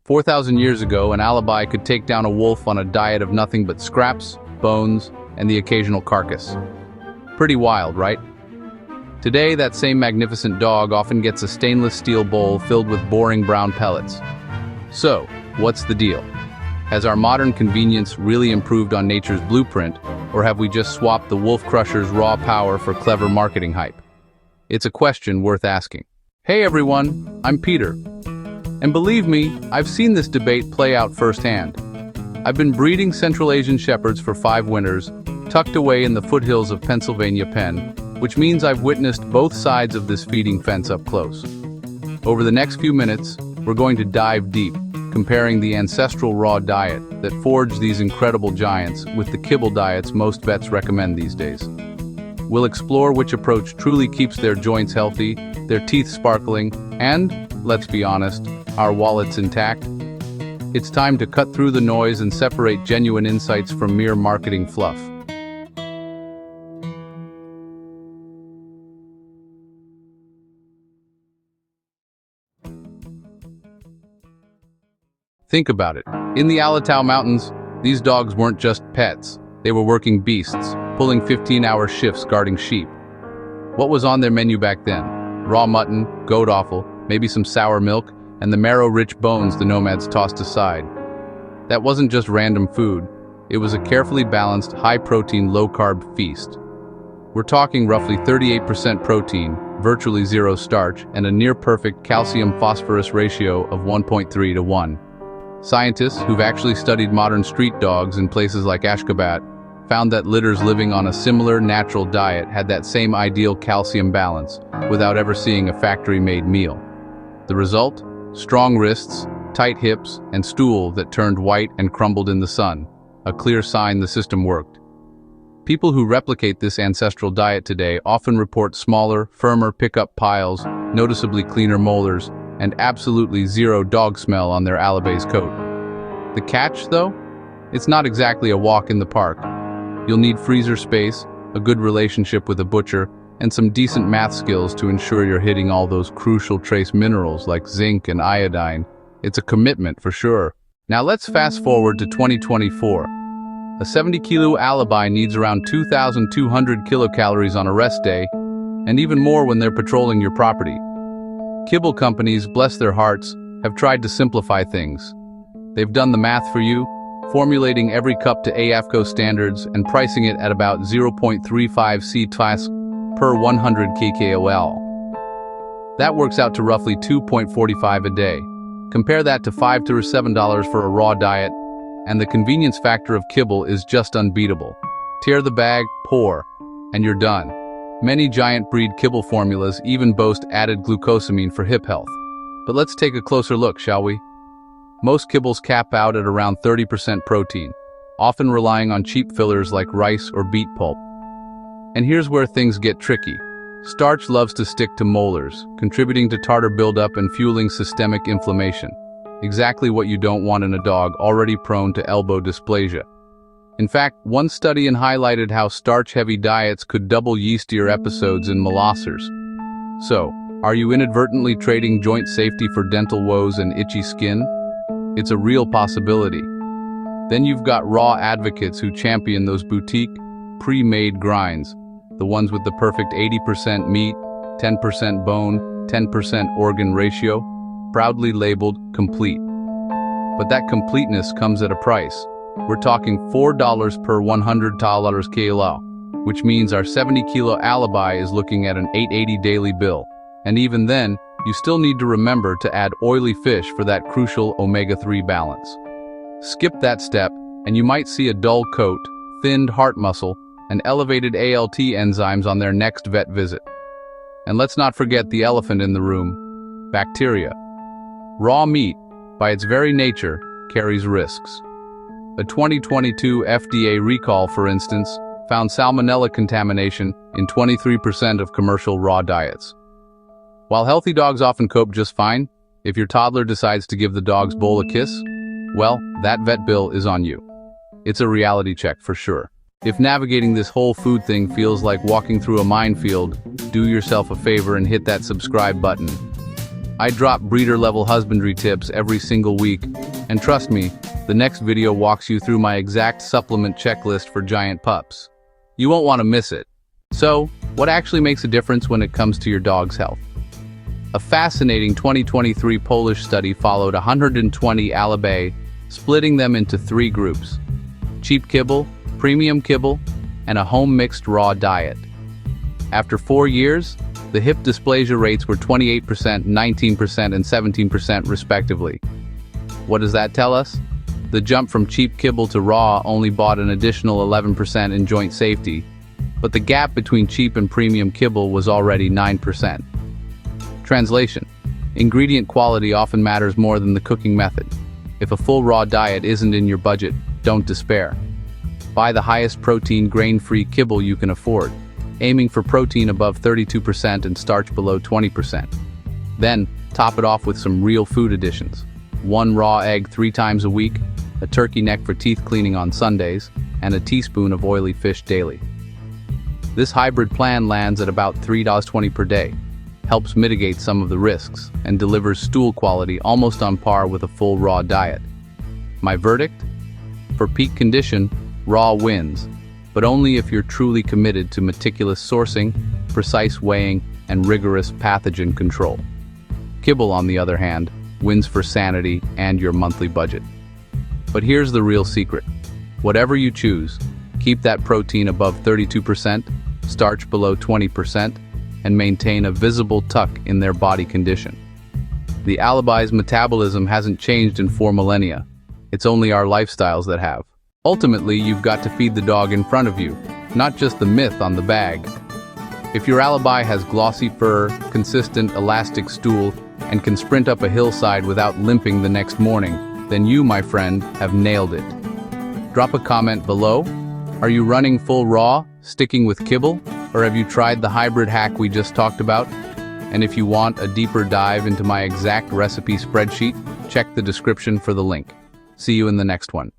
4,000 years ago, an Alabai could take down a wolf on a diet of nothing but scraps, bones, and the occasional carcass. Pretty wild, right? Today, that same magnificent dog often gets a stainless steel bowl filled with boring brown pellets. So, what's the deal? Has our modern convenience really improved on nature's blueprint, or have we just swapped the wolf crusher's raw power for clever marketing hype? It's a question worth asking. Hey everyone, I'm Peter. And believe me, I've seen this debate play out firsthand. I've been breeding Central Asian Shepherds for 5 winters, tucked away in the foothills of Pennsylvania Penn, which means I've witnessed both sides of this feeding fence up close. Over the next few minutes, we're going to dive deep, comparing the ancestral raw diet that forged these incredible giants with the kibble diets most vets recommend these days. We'll explore which approach truly keeps their joints healthy, their teeth sparkling, and, let's be honest, our wallets intact. It's time to cut through the noise and separate genuine insights from mere marketing fluff. Think about it. In the Alabai Mountains, these dogs weren't just pets. They were working beasts, pulling 15-hour shifts guarding sheep. What was on their menu back then? Raw mutton, goat offal, maybe some sour milk, and the marrow-rich bones the nomads tossed aside. That wasn't just random food. It was a carefully balanced, high-protein, low-carb feast. We're talking roughly 38% protein, virtually zero starch, and a near-perfect calcium-phosphorus ratio of 1.3 to 1. Scientists who've actually studied modern street dogs in places like Ashgabat found that litters living on a similar natural diet had that same ideal calcium balance without ever seeing a factory-made meal. The result? Strong wrists, tight hips, and stool that turned white and crumbled in the sun, a clear sign the system worked. People who replicate this ancestral diet today often report smaller, firmer pickup piles, noticeably cleaner molars, and absolutely zero dog smell on their Alabai's coat. The catch, though? It's not exactly a walk in the park. You'll need freezer space, a good relationship with a butcher, and some decent math skills to ensure you're hitting all those crucial trace minerals like zinc and iodine. It's a commitment for sure. Now let's fast forward to 2024. A 70-kilo Alabai needs around 2,200 kilocalories on a rest day, and even more when they're patrolling your property. Kibble companies, bless their hearts, have tried to simplify things. They've done the math for you, formulating every cup to AAFCO standards and pricing it at about 0.35 C-TAS per 100 kcal. That works out to roughly $2.45 a day. Compare that to $5 to $7 for a raw diet, and the convenience factor of kibble is just unbeatable. Tear the bag, pour, and you're done. Many giant breed kibble formulas even boast added glucosamine for hip health. But let's take a closer look, shall we? Most kibbles cap out at around 30% protein, often relying on cheap fillers like rice or beet pulp. And here's where things get tricky. Starch loves to stick to molars, contributing to tartar buildup and fueling systemic inflammation. Exactly what you don't want in a dog already prone to elbow dysplasia. In fact, one study highlighted how starch-heavy diets could double yeast-ear episodes in molossers. So, are you inadvertently trading joint safety for dental woes and itchy skin? It's a real possibility. Then you've got raw advocates who champion those boutique, pre-made grinds, the ones with the perfect 80% meat, 10% bone, 10% organ ratio, proudly labeled complete. But that completeness comes at a price. We're talking $4 per 100 kilo, which means our 70-kilo Alabai is looking at an $8.80 daily bill. And even then, you still need to remember to add oily fish for that crucial omega-3 balance. Skip that step, and you might see a dull coat, thinned heart muscle, and elevated ALT enzymes on their next vet visit. And let's not forget the elephant in the room: bacteria. Raw meat, by its very nature, carries risks. A 2022 FDA recall, for instance, found salmonella contamination in 23% of commercial raw diets. While healthy dogs often cope just fine, if your toddler decides to give the dog's bowl a kiss, well, that vet bill is on you. It's a reality check for sure. If navigating this whole food thing feels like walking through a minefield, do yourself a favor and hit that subscribe button. I drop breeder-level husbandry tips every single week, and trust me, the next video walks you through my exact supplement checklist for giant pups. You won't want to miss it. So, what actually makes a difference when it comes to your dog's health? A fascinating 2023 Polish study followed 120 Alabai, splitting them into 3 groups: cheap kibble, premium kibble, and a home-mixed raw diet. After 4 years, the hip dysplasia rates were 28%, 19%, and 17% respectively. What does that tell us? The jump from cheap kibble to raw only bought an additional 11% in joint safety, but the gap between cheap and premium kibble was already 9%. Translation: ingredient quality often matters more than the cooking method. If a full raw diet isn't in your budget, don't despair. Buy the highest protein, grain-free kibble you can afford, aiming for protein above 32% and starch below 20%. Then, top it off with some real food additions: 1 raw egg 3 times a week, a turkey neck for teeth cleaning on Sundays, and a teaspoon of oily fish daily. This hybrid plan lands at about $3.20 per day, helps mitigate some of the risks, and delivers stool quality almost on par with a full raw diet. My verdict? For peak condition, raw wins, but only if you're truly committed to meticulous sourcing, precise weighing, and rigorous pathogen control. Kibble, on the other hand, wins for sanity and your monthly budget. But here's the real secret. Whatever you choose, keep that protein above 32%, starch below 20%, and maintain a visible tuck in their body condition. The Alabai's metabolism hasn't changed in 4 millennia. It's only our lifestyles that have. Ultimately, you've got to feed the dog in front of you, not just the myth on the bag. If your Alabai has glossy fur, consistent, elastic stool, and can sprint up a hillside without limping the next morning, then you, my friend, have nailed it. Drop a comment below. Are you running full raw, sticking with kibble, or have you tried the hybrid hack we just talked about? And if you want a deeper dive into my exact recipe spreadsheet, check the description for the link. See you in the next one.